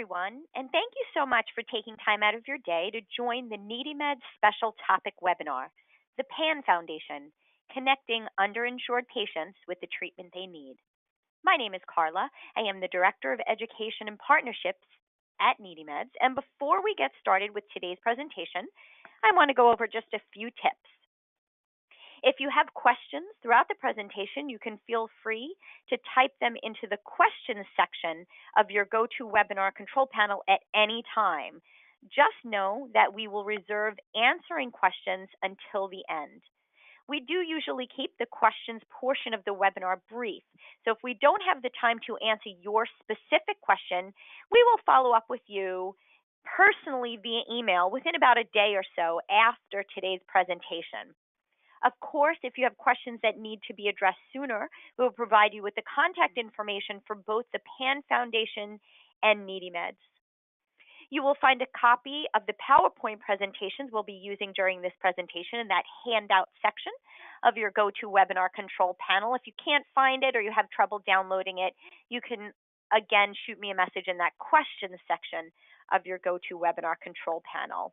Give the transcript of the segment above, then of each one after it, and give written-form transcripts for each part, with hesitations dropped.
everyone, and thank you so much for taking time out of your day to join the NeedyMeds special topic webinar, the PAN Foundation, Connecting Underinsured Patients with the Treatment They Need. My name is Carla. I am the Director of Education and Partnerships at NeedyMeds, and before we get started with today's presentation, I want to go over just a few tips. If you have questions throughout the presentation, you can feel free to type them into the questions section of your GoToWebinar control panel at any time. Just know that we will reserve answering questions until the end. We do usually keep the questions portion of the webinar brief, so if we don't have the time to answer your specific question, we will follow up with you personally via email within about a day or so after today's presentation. Of course, if you have questions that need to be addressed sooner, we will provide you with the contact information for both the PAN Foundation and NeedyMeds. You will find a copy of the PowerPoint presentations we'll be using during this presentation in that handout section of your GoToWebinar control panel. If you can't find it or you have trouble downloading it, you can again shoot me a message in that questions section of your GoToWebinar control panel.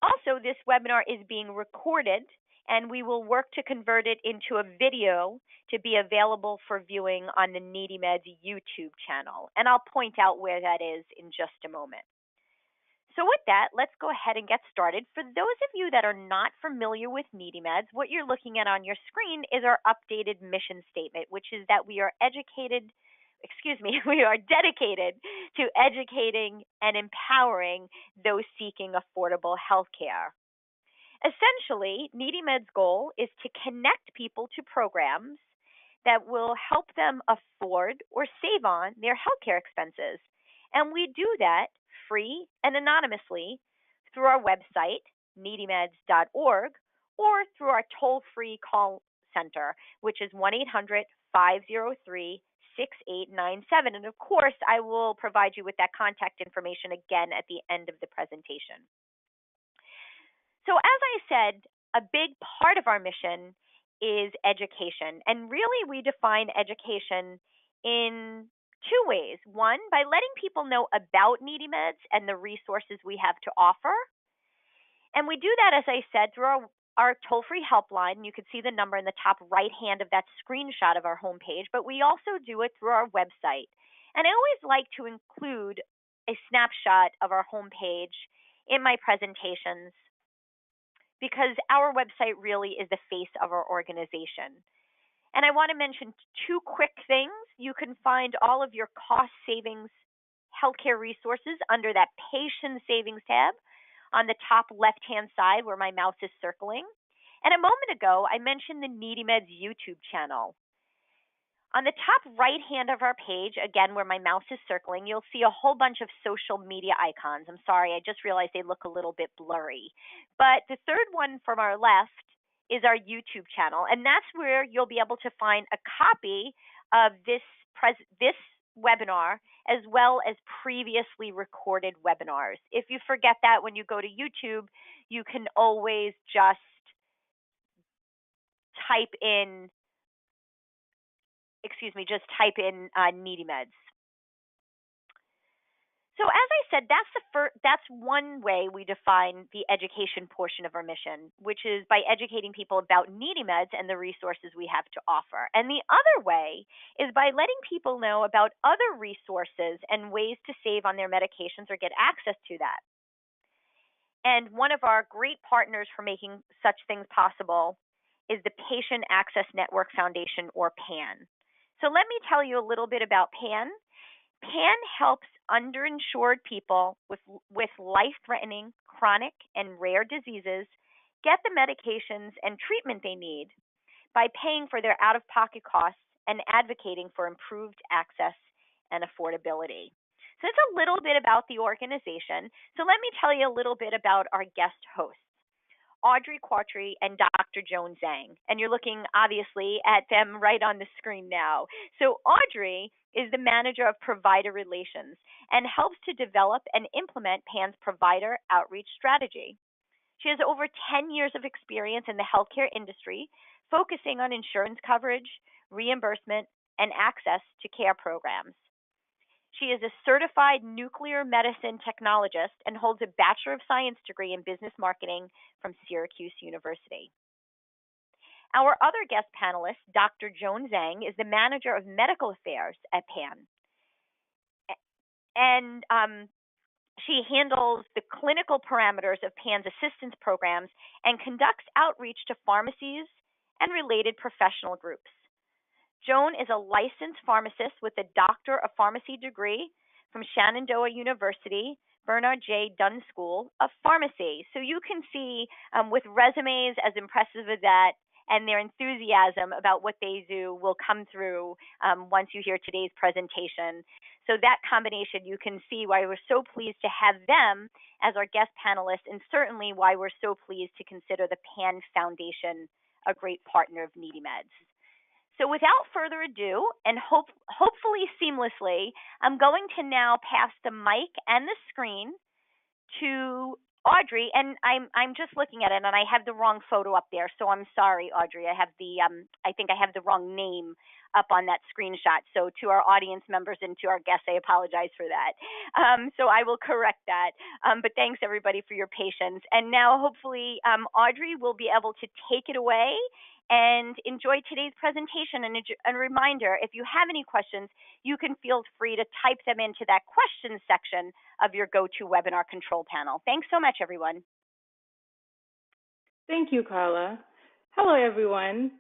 Also, this webinar is being recorded, and we will work to convert it into a video to be available for viewing on the NeedyMeds YouTube channel. And I'll point out where that is in just a moment. So with that, let's go ahead and get started. For those of you that are not familiar with NeedyMeds, what you're looking at on your screen is our updated mission statement, which is that we are dedicated to educating and empowering those seeking affordable health care. Essentially, NeedyMeds' goal is to connect people to programs that will help them afford or save on their healthcare expenses. And we do that free and anonymously through our website, needymeds.org, or through our toll-free call center, which is 1-800-503-6897. And of course, I will provide you with that contact information again at the end of the presentation. So as I said, a big part of our mission is education. And really, we define education in two ways. One, by letting people know about NeedyMeds and the resources we have to offer. And we do that, as I said, through our toll-free helpline. You can see the number in the top right hand of that screenshot of our homepage, but we also do it through our website. And I always like to include a snapshot of our homepage in my presentations because our website really is the face of our organization. And I want to mention two quick things. You can find all of your cost savings healthcare resources under that patient savings tab on the top left-hand side where my mouse is circling. And a moment ago, I mentioned the NeedyMeds YouTube channel. On the top right-hand of our page, again where my mouse is circling, you'll see a whole bunch of social media icons. I'm sorry, I just realized they look a little bit blurry. But the third one from our left is our YouTube channel, and that's where you'll be able to find a copy of this webinar as well as previously recorded webinars. If you forget that when you go to YouTube, you can always just type in NeedyMeds. So as I said, that's one way we define the education portion of our mission, which is by educating people about NeedyMeds and the resources we have to offer. And the other way is by letting people know about other resources and ways to save on their medications or get access to that. And one of our great partners for making such things possible is the Patient Access Network Foundation, or PAN. So let me tell you a little bit about PAN. PAN helps underinsured people with life-threatening, chronic, and rare diseases get the medications and treatment they need by paying for their out-of-pocket costs and advocating for improved access and affordability. So that's a little bit about the organization. So let me tell you a little bit about our guest hosts, Audrey Quattry and Dr. Joan Zhang. And you're looking, obviously, at them right on the screen now. So Audrey is the Manager of Provider Relations and helps to develop and implement PAN's provider outreach strategy. She has over 10 years of experience in the healthcare industry, focusing on insurance coverage, reimbursement, and access to care programs. She is a certified nuclear medicine technologist and holds a Bachelor of Science degree in business marketing from Syracuse University. Our other guest panelist, Dr. Joan Zhang, is the Manager of Medical Affairs at PAN. And she handles the clinical parameters of PAN's assistance programs and conducts outreach to pharmacies and related professional groups. Joan is a licensed pharmacist with a Doctor of Pharmacy degree from Shenandoah University, Bernard J. Dunn School of Pharmacy. So you can see with resumes as impressive as that and their enthusiasm about what they do will come through once you hear today's presentation. So that combination, you can see why we're so pleased to have them as our guest panelists, and certainly why we're so pleased to consider the PAN Foundation a great partner of NeedyMeds. So without further ado, and hopefully seamlessly, I'm going to now pass the mic and the screen to Audrey, and I'm just looking at it, and I have the wrong photo up there, so I'm sorry, Audrey. I think I have the wrong name up on that screenshot. So to our audience members and to our guests, I apologize for that. So I will correct that. But thanks everybody for your patience. And now hopefully Audrey will be able to take it away and enjoy today's presentation. And a reminder, if you have any questions, you can feel free to type them into that questions section of your GoToWebinar control panel. Thanks so much, everyone. Thank you, Carla. Hello, everyone,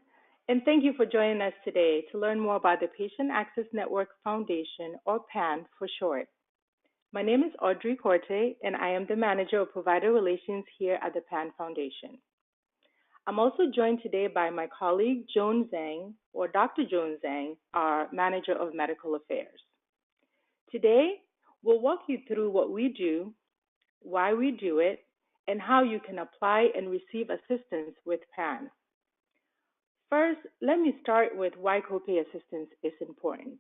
and thank you for joining us today to learn more about the Patient Access Network Foundation, or PAN for short. My name is Audrey Corte, and I am the Manager of Provider Relations here at the PAN Foundation. I'm also joined today by my colleague, Joan Zhang, or Dr. Joan Zhang, our Manager of Medical Affairs. Today, we'll walk you through what we do, why we do it, and how you can apply and receive assistance with PAN. First, let me start with why copay assistance is important.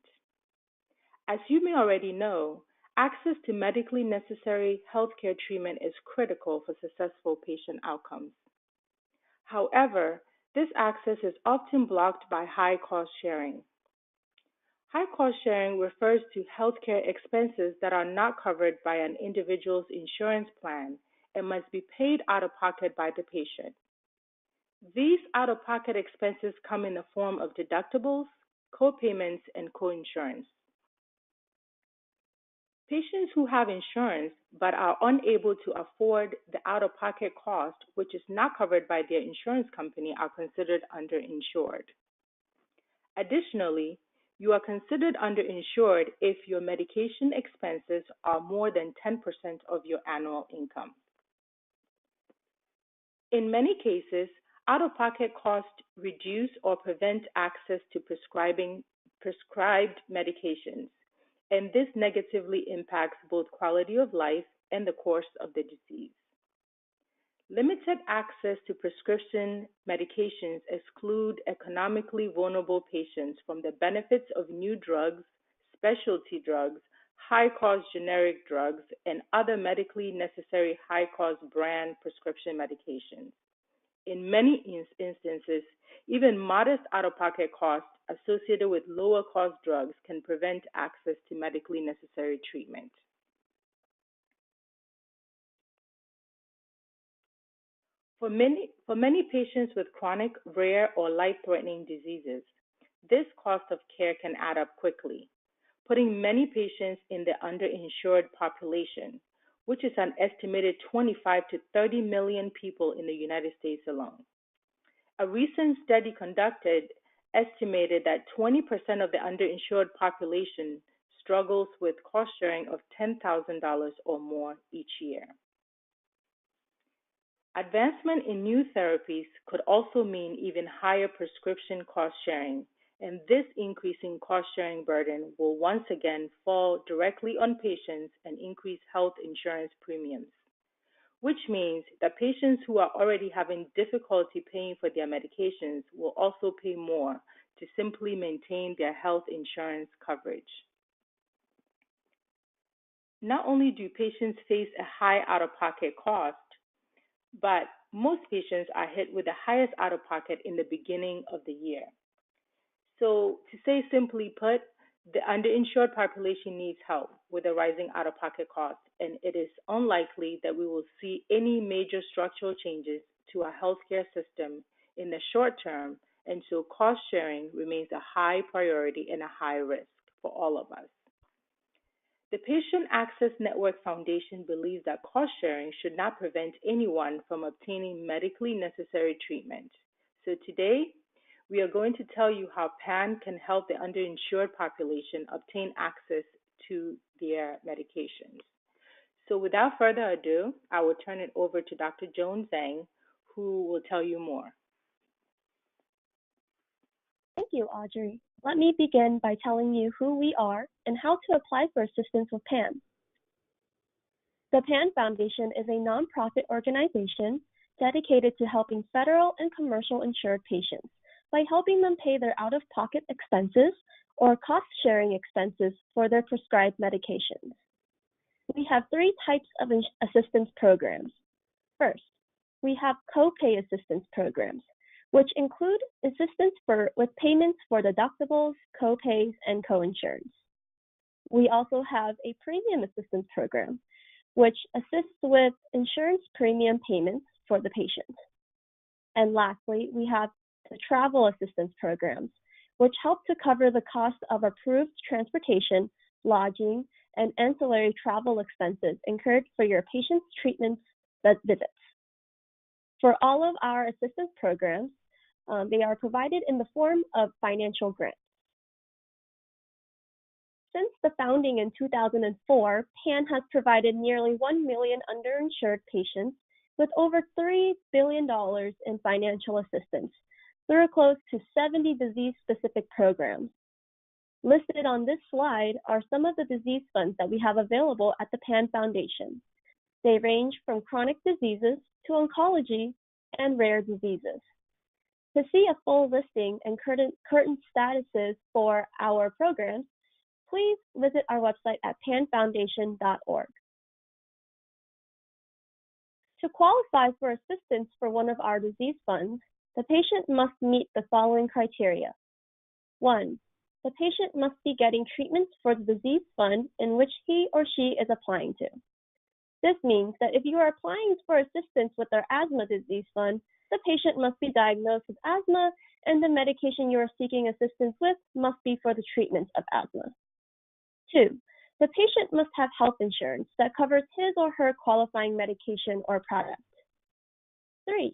As you may already know, access to medically necessary healthcare treatment is critical for successful patient outcomes. However, this access is often blocked by high cost sharing. High cost sharing refers to healthcare expenses that are not covered by an individual's insurance plan and must be paid out of pocket by the patient. These out-of-pocket expenses come in the form of deductibles, co-payments, and co-insurance. Patients who have insurance but are unable to afford the out-of-pocket cost, which is not covered by their insurance company, are considered underinsured. Additionally, you are considered underinsured if your medication expenses are more than 10% of your annual income. In many cases, out-of-pocket costs reduce or prevent access to prescribed medications, and this negatively impacts both quality of life and the course of the disease. Limited access to prescription medications exclude economically vulnerable patients from the benefits of new drugs, specialty drugs, high-cost generic drugs, and other medically necessary high-cost brand prescription medications. In many instances, even modest out-of-pocket costs associated with lower-cost drugs can prevent access to medically necessary treatment. For many patients with chronic, rare, or life-threatening diseases, this cost of care can add up quickly, putting many patients in the underinsured population, which is an estimated 25 to 30 million people in the United States alone. A recent study conducted estimated that 20% of the underinsured population struggles with cost sharing of $10,000 or more each year. Advancement in new therapies could also mean even higher prescription cost sharing, and this increasing cost sharing burden will once again fall directly on patients and increase health insurance premiums, which means that patients who are already having difficulty paying for their medications will also pay more to simply maintain their health insurance coverage. Not only do patients face a high out-of-pocket cost, but most patients are hit with the highest out-of-pocket in the beginning of the year. So to say simply put, The underinsured population needs help with the rising out of pocket costs, and it is unlikely that we will see any major structural changes to our healthcare system in the short term, and so cost sharing remains a high priority and a high risk for all of us. The Patient Access Network Foundation believes that cost sharing should not prevent anyone from obtaining medically necessary treatment. So today, we are going to tell you how PAN can help the underinsured population obtain access to their medications. So without further ado, I will turn it over to Dr. Joan Zhang, who will tell you more. Thank you, Audrey. Let me begin by telling you who we are and how to apply for assistance with PAN. The PAN Foundation is a nonprofit organization dedicated to helping federal and commercial insured patients by helping them pay their out-of-pocket expenses or cost-sharing expenses for their prescribed medications. We have three types of assistance programs. First, we have copay assistance programs, which include assistance with payments for deductibles, copays, and coinsurance. We also have a premium assistance program, which assists with insurance premium payments for the patient. And lastly, we have the travel assistance programs, which help to cover the cost of approved transportation, lodging, and ancillary travel expenses incurred for your patient's treatment visits. For all of our assistance programs, they are provided in the form of financial grants. Since the founding in 2004, PAN has provided nearly 1 million underinsured patients with over $3 billion in financial assistance through close to 70 disease-specific programs. Listed on this slide are some of the disease funds that we have available at the PAN Foundation. They range from chronic diseases to oncology and rare diseases. To see a full listing and current statuses for our programs, please visit our website at panfoundation.org. To qualify for assistance for one of our disease funds, the patient must meet the following criteria. 1. The patient must be getting treatments for the disease fund in which he or she is applying to. This means that if you are applying for assistance with our asthma disease fund, the patient must be diagnosed with asthma, and the medication you are seeking assistance with must be for the treatment of asthma. 2. The patient must have health insurance that covers his or her qualifying medication or product. 3.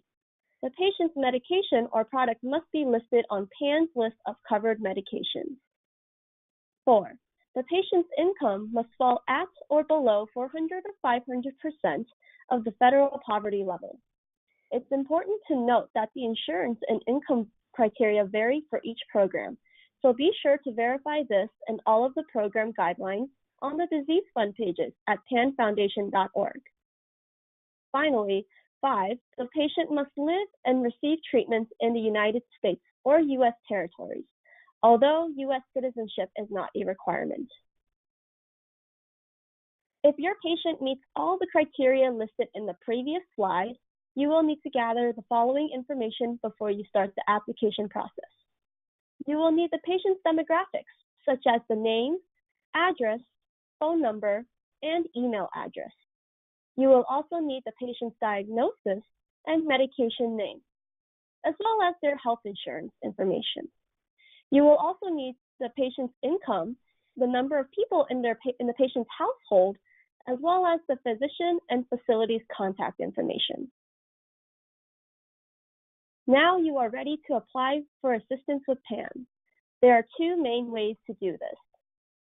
The patient's medication or product must be listed on PAN's list of covered medications. 4. The patient's income must fall at or below 400 or 500% of the federal poverty level. It's important to note that the insurance and income criteria vary for each program, so be sure to verify this and all of the program guidelines on the disease fund pages at panfoundation.org. Finally, 5, the patient must live and receive treatments in the United States or U.S. territories, although U.S. citizenship is not a requirement. If your patient meets all the criteria listed in the previous slide, you will need to gather the following information before you start the application process. You will need the patient's demographics, such as the name, address, phone number, and email address. You will also need the patient's diagnosis and medication name, as well as their health insurance information. You will also need the patient's income, the number of people in the patient's household, as well as the physician and facility's contact information. Now you are ready to apply for assistance with PAN. There are two main ways to do this.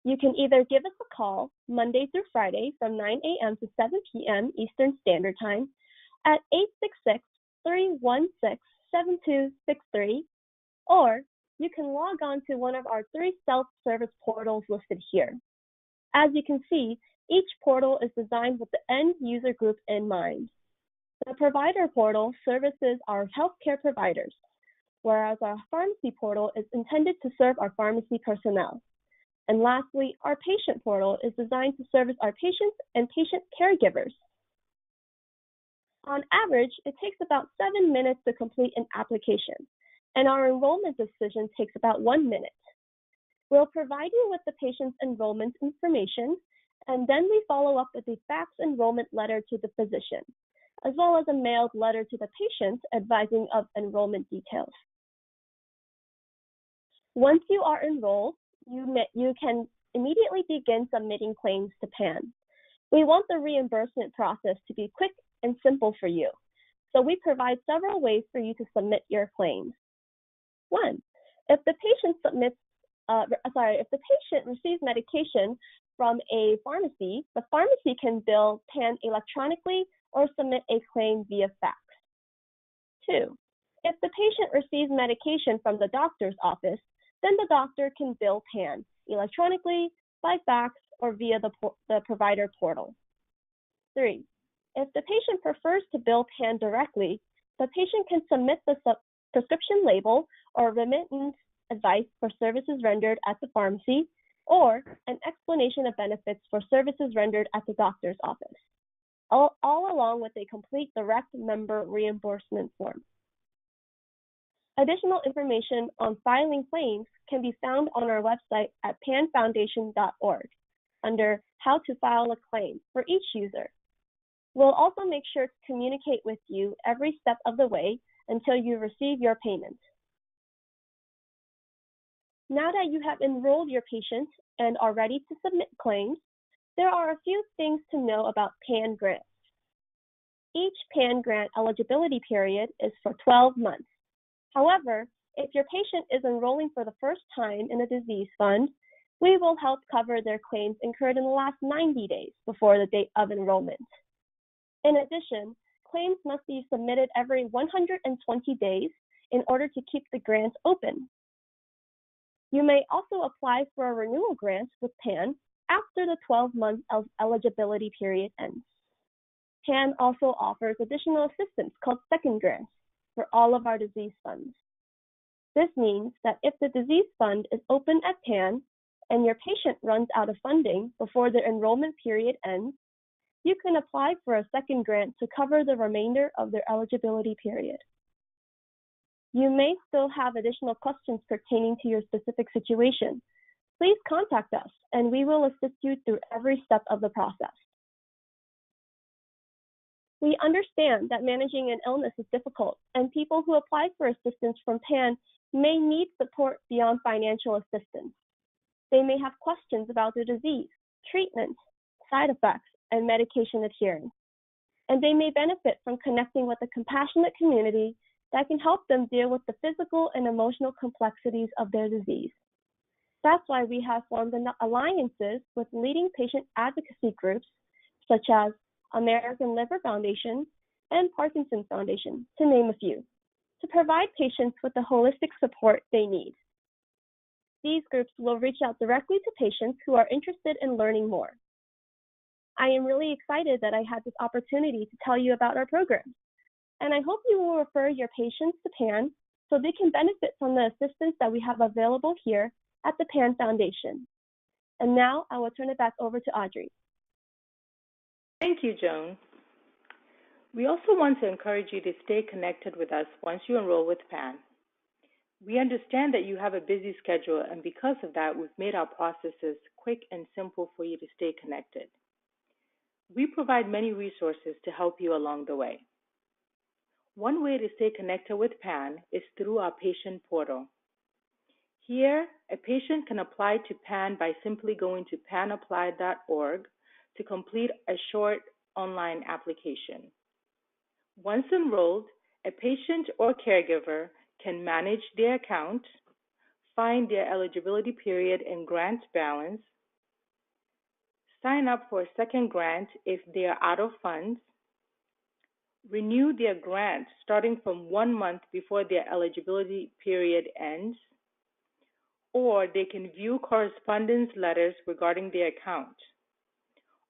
You can either give us a call Monday through Friday from 9 a.m. to 7 p.m. Eastern Standard Time at 866-316-7263, or you can log on to one of our 3 self-service portals listed here. As you can see, each portal is designed with the end user group in mind. The provider portal services our healthcare providers, whereas our pharmacy portal is intended to serve our pharmacy personnel. And lastly, our patient portal is designed to service our patients and patient caregivers. On average, it takes about 7 minutes to complete an application, and our enrollment decision takes about 1 minute. We'll provide you with the patient's enrollment information, and then we follow up with a fax enrollment letter to the physician, as well as a mailed letter to the patient advising of enrollment details. Once you are enrolled, you can immediately begin submitting claims to PAN. We want the reimbursement process to be quick and simple for you, so we provide several ways for you to submit your claims. 1. If the patient receives medication from a pharmacy, the pharmacy can bill PAN electronically or submit a claim via fax. 2. If the patient receives medication from the doctor's office, then the doctor can bill PAN electronically, by fax, or via the provider portal. 3. If the patient prefers to bill PAN directly, the patient can submit the prescription label or remittance advice for services rendered at the pharmacy, or an explanation of benefits for services rendered at the doctor's office, all along with a complete direct member reimbursement form. Additional information on filing claims can be found on our website at panfoundation.org under How to File a Claim for each user. We'll also make sure to communicate with you every step of the way until you receive your payment. Now that you have enrolled your patient and are ready to submit claims, there are a few things to know about PAN grants. Each PAN grant eligibility period is for 12 months. However, if your patient is enrolling for the first time in a disease fund, we will help cover their claims incurred in the last 90 days before the date of enrollment. In addition, claims must be submitted every 120 days in order to keep the grant open. You may also apply for a renewal grant with PAN after the 12-month eligibility period ends. PAN also offers additional assistance called second grants for all of our disease funds. This means that if the disease fund is open at PAN and your patient runs out of funding before the enrollment period ends, you can apply for a second grant to cover the remainder of their eligibility period. You may still have additional questions pertaining to your specific situation. Please contact us and we will assist you through every step of the process. We understand that managing an illness is difficult, and people who apply for assistance from PAN may need support beyond financial assistance. They may have questions about their disease, treatment, side effects, and medication adherence. And they may benefit from connecting with a compassionate community that can help them deal with the physical and emotional complexities of their disease. That's why we have formed alliances with leading patient advocacy groups such as American Liver Foundation and Parkinson's Foundation, to name a few, to provide patients with the holistic support they need. These groups will reach out directly to patients who are interested in learning more. I am really excited that I had this opportunity to tell you about our programs, and I hope you will refer your patients to PAN so they can benefit from the assistance that we have available here at the PAN Foundation. And now I will turn it back over to Audrey. Thank you, Joan. We also want to encourage you to stay connected with us once you enroll with PAN. We understand that you have a busy schedule, and because of that, we've made our processes quick and simple for you to stay connected. We provide many resources to help you along the way. One way to stay connected with PAN is through our patient portal. Here, a patient can apply to PAN by simply going to panapply.org to complete a short online application. Once enrolled, a patient or caregiver can manage their account, find their eligibility period and grant balance, sign up for a second grant if they are out of funds, renew their grant starting from 1 month before their eligibility period ends, or they can view correspondence letters regarding their account.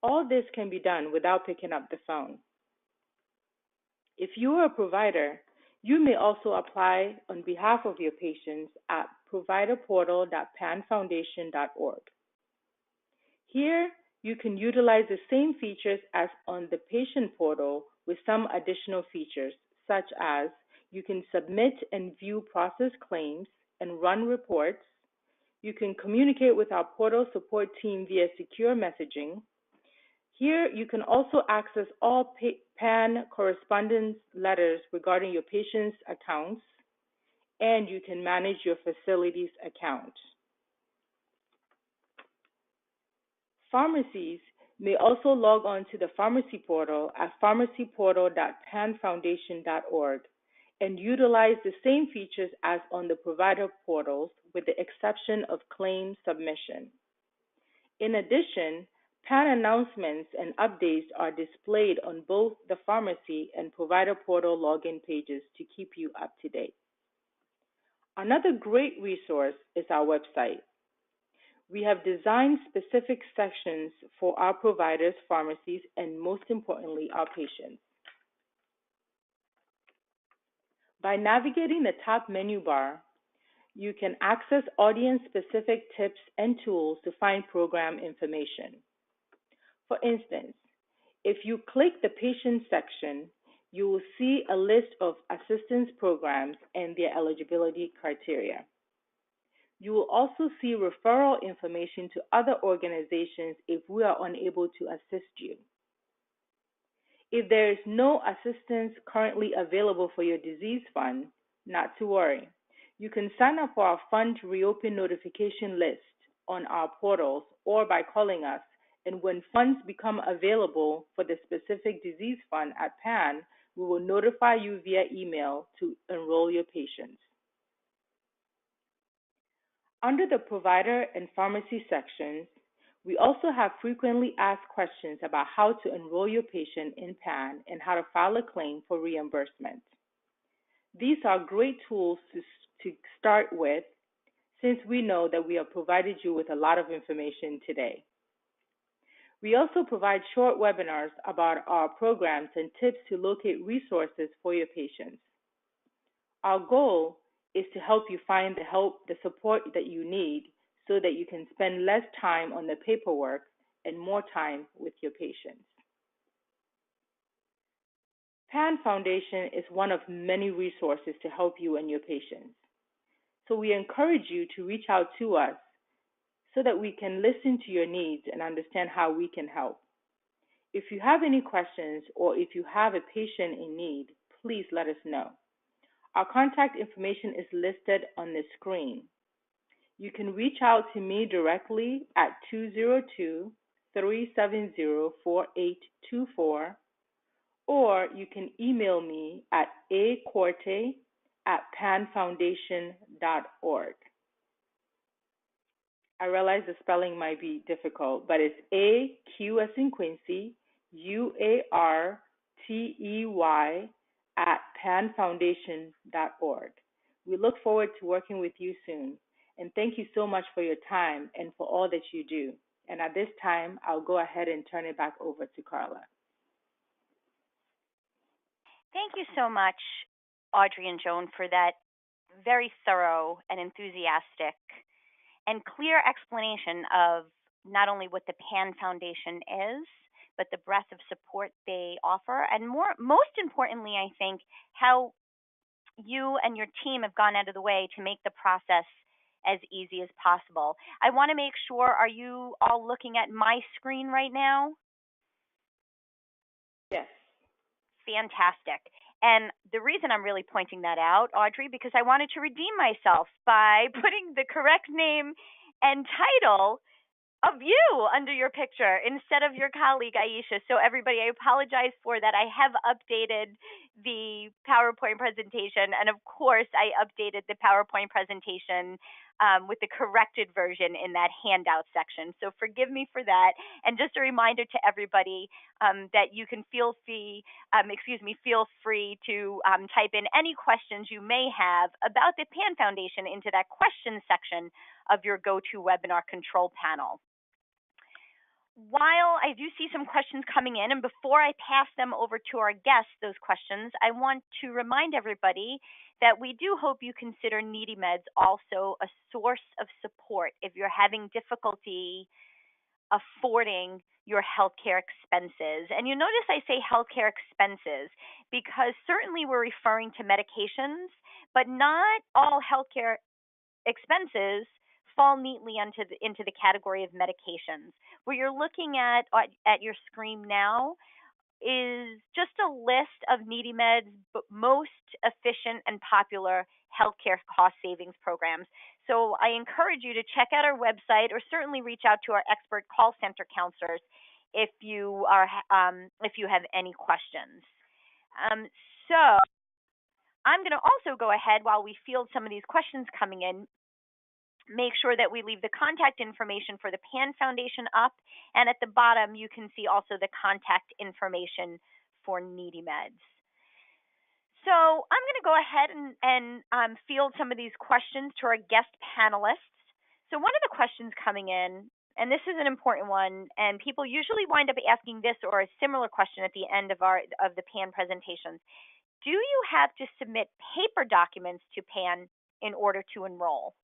All this can be done without picking up the phone. If you are a provider, you may also apply on behalf of your patients at providerportal.panfoundation.org. Here, you can utilize the same features as on the patient portal with some additional features, such as you can submit and view process claims and run reports. You can communicate with our portal support team via secure messaging. Here, you can also access all PAN correspondence letters regarding your patient's accounts, and you can manage your facility's account. Pharmacies may also log on to the pharmacy portal at pharmacyportal.panfoundation.org and utilize the same features as on the provider portals with the exception of claim submission. In addition, PAN announcements and updates are displayed on both the pharmacy and provider portal login pages to keep you up to date. Another great resource is our website. We have designed specific sections for our providers, pharmacies, and most importantly, our patients. By navigating the top menu bar, you can access audience-specific tips and tools to find program information. For instance, if you click the patient section, you will see a list of assistance programs and their eligibility criteria. You will also see referral information to other organizations if we are unable to assist you. If there is no assistance currently available for your disease fund, not to worry. You can sign up for our Fund to Reopen notification list on our portals or by calling us, and when funds become available for the specific disease fund at PAN, we will notify you via email to enroll your patients. Under the provider and pharmacy sections, we also have frequently asked questions about how to enroll your patient in PAN and how to file a claim for reimbursement. These are great tools to start with, since we know that we have provided you with a lot of information today. We also provide short webinars about our programs and tips to locate resources for your patients. Our goal is to help you find the support that you need so that you can spend less time on the paperwork and more time with your patients. PAN Foundation is one of many resources to help you and your patients. So we encourage you to reach out to us so that we can listen to your needs and understand how we can help. If you have any questions or if you have a patient in need, please let us know. Our contact information is listed on the screen. You can reach out to me directly at 202-370-4824, or you can email me at acorte@panfoundation.org. I realize the spelling might be difficult, but it's A-Q as in Quincy, U-A-R-T-E-Y @panfoundation.org. We look forward to working with you soon, and thank you so much for your time and for all that you do. And at this time, I'll go ahead and turn it back over to Carla. Thank you so much, Audrey and Joan, for that very thorough and enthusiastic and clear explanation of not only what the PAN Foundation is, but the breadth of support they offer, and most importantly, I think, how you and your team have gone out of the way to make the process as easy as possible. I want to make sure, are you all looking at my screen right now? Yes. Fantastic. And the reason I'm really pointing that out, Audrey, because I wanted to redeem myself by putting the correct name and title of you under your picture instead of your colleague, Aisha. So everybody, I apologize for that. I have updated the PowerPoint presentation, and of course, I updated the PowerPoint presentation with the corrected version in that handout section. So forgive me for that. And just a reminder to everybody that you can feel free to type in any questions you may have about the PAN Foundation into that question section of your GoToWebinar control panel. While I do see some questions coming in, and before I pass them over to our guests, those questions, I want to remind everybody that we do hope you consider NeedyMeds also a source of support if you're having difficulty affording your healthcare expenses. And you notice I say healthcare expenses because certainly we're referring to medications, but not all healthcare expenses fall neatly into the category of medications. What you're looking at your screen now is just a list of NeedyMeds' most efficient and popular healthcare cost savings programs. So I encourage you to check out our website or certainly reach out to our expert call center counselors if you have any questions. So I'm going to also go ahead while we field some of these questions coming in, make sure that we leave the contact information for the PAN Foundation up, and at the bottom you can see also the contact information for NeedyMeds. So I'm going to go ahead and field some of these questions to our guest panelists. So one of the questions coming in, and this is an important one, and people usually wind up asking this or a similar question at the end of the PAN presentations. Do you have to submit paper documents to PAN in order to enroll?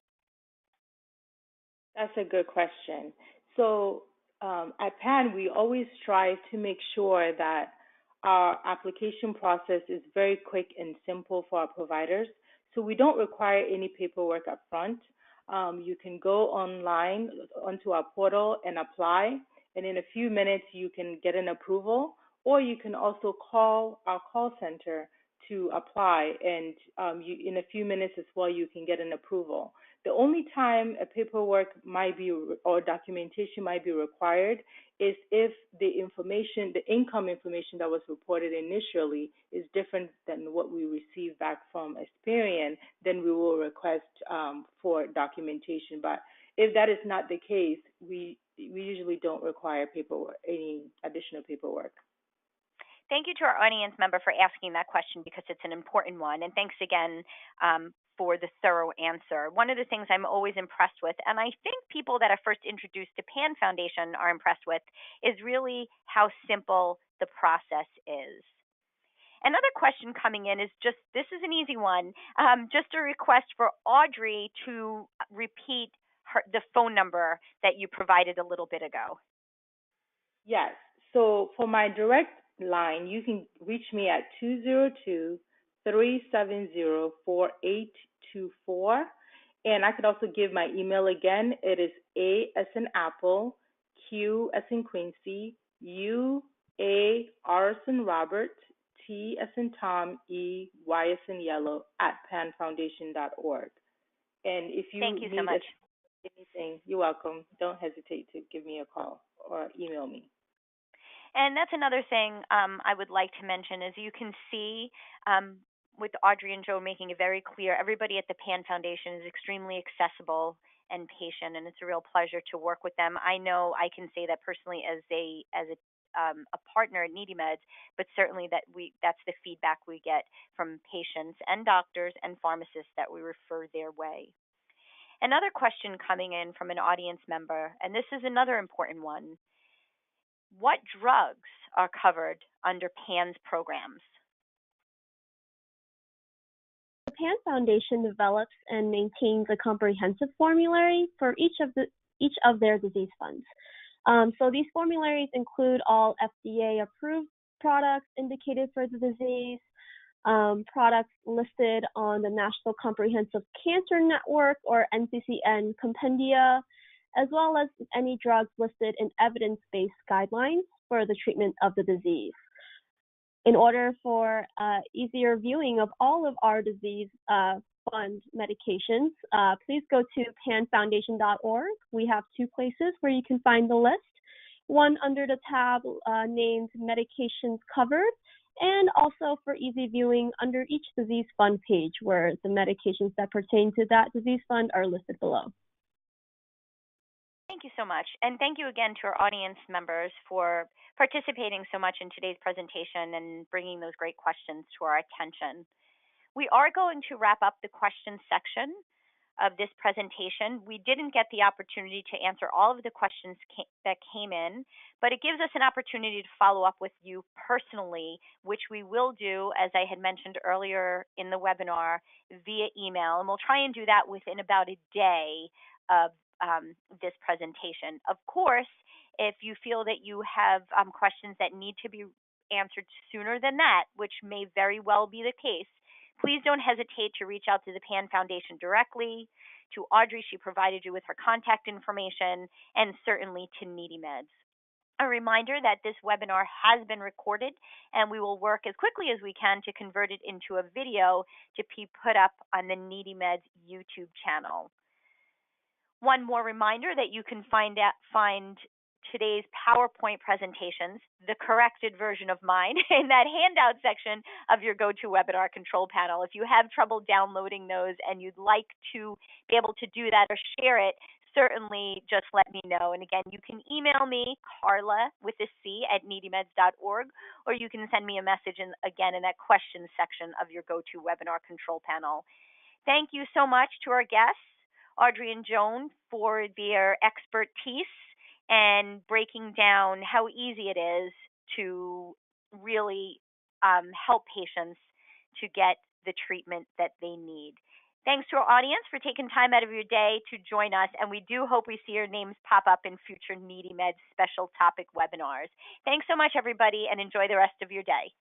That's a good question. So at PAN, we always strive to make sure that our application process is very quick and simple for our providers. So we don't require any paperwork up front. You can go online onto our portal and apply, and in a few minutes you can get an approval, or you can also call our call center to apply, and in a few minutes as well you can get an approval. The only time a paperwork might be or documentation might be required is if the income information that was reported initially is different than what we received back from Experian, then we will request for documentation. But if that is not the case, we usually don't require any additional paperwork. Thank you to our audience member for asking that question because it's an important one. And thanks again for the thorough answer. One of the things I'm always impressed with, and I think people that are first introduced to PAN Foundation are impressed with, is really how simple the process is. Another question coming in is this is an easy one, just a request for Audrey to repeat the phone number that you provided a little bit ago. Yes. So for my direct line, you can reach me at 202-370-4824. And I could also give my email again. It is A as in Apple, Q as in Quincy, U, A, R as in Robert, T as in Tom, E, Y as in Yellow, @panfoundation.org. And if you Thank you need so much. anything, you're welcome. Don't hesitate to give me a call or email me. And that's another thing I would like to mention. As you can see, with Audrey and Joe making it very clear, everybody at the PAN Foundation is extremely accessible and patient, and it's a real pleasure to work with them. I know I can say that personally as a partner at NeedyMeds, but certainly that's the feedback we get from patients and doctors and pharmacists that we refer their way. Another question coming in from an audience member, and this is another important one. What drugs are covered under PAN's programs? The PAN Foundation develops and maintains a comprehensive formulary for each of their disease funds. So these formularies include all FDA-approved products indicated for the disease, products listed on the National Comprehensive Cancer Network or NCCN compendia, as well as any drugs listed in evidence-based guidelines for the treatment of the disease. In order for easier viewing of all of our disease fund medications, please go to panfoundation.org. We have two places where you can find the list, one under the tab named Medications Covered, and also for easy viewing under each disease fund page where the medications that pertain to that disease fund are listed below. Thank you so much. And thank you again to our audience members for participating so much in today's presentation and bringing those great questions to our attention. We are going to wrap up the question section of this presentation. We didn't get the opportunity to answer all of the questions that came in, but it gives us an opportunity to follow up with you personally, which we will do, as I had mentioned earlier in the webinar, via email. And we'll try and do that within about a day of this presentation. Of course, if you feel that you have questions that need to be answered sooner than that, which may very well be the case, Please don't hesitate to reach out to the PAN Foundation directly, to Audrey, she provided you with her contact information, and certainly to NeedyMeds. A reminder that this webinar has been recorded, and we will work as quickly as we can to convert it into a video to be put up on the NeedyMeds YouTube channel. One more reminder that you can find today's PowerPoint presentations, the corrected version of mine, in that handout section of your GoToWebinar control panel. If you have trouble downloading those and you'd like to be able to do that or share it, certainly just let me know. And again, you can email me, Carla with a C at needymeds.org, or you can send me a message in that questions section of your GoToWebinar control panel. Thank you so much to our guests, Audrey and Joan, for their expertise and breaking down how easy it is to really help patients to get the treatment that they need. Thanks to our audience for taking time out of your day to join us, and we do hope we see your names pop up in future NeedyMeds special topic webinars. Thanks so much, everybody, and enjoy the rest of your day.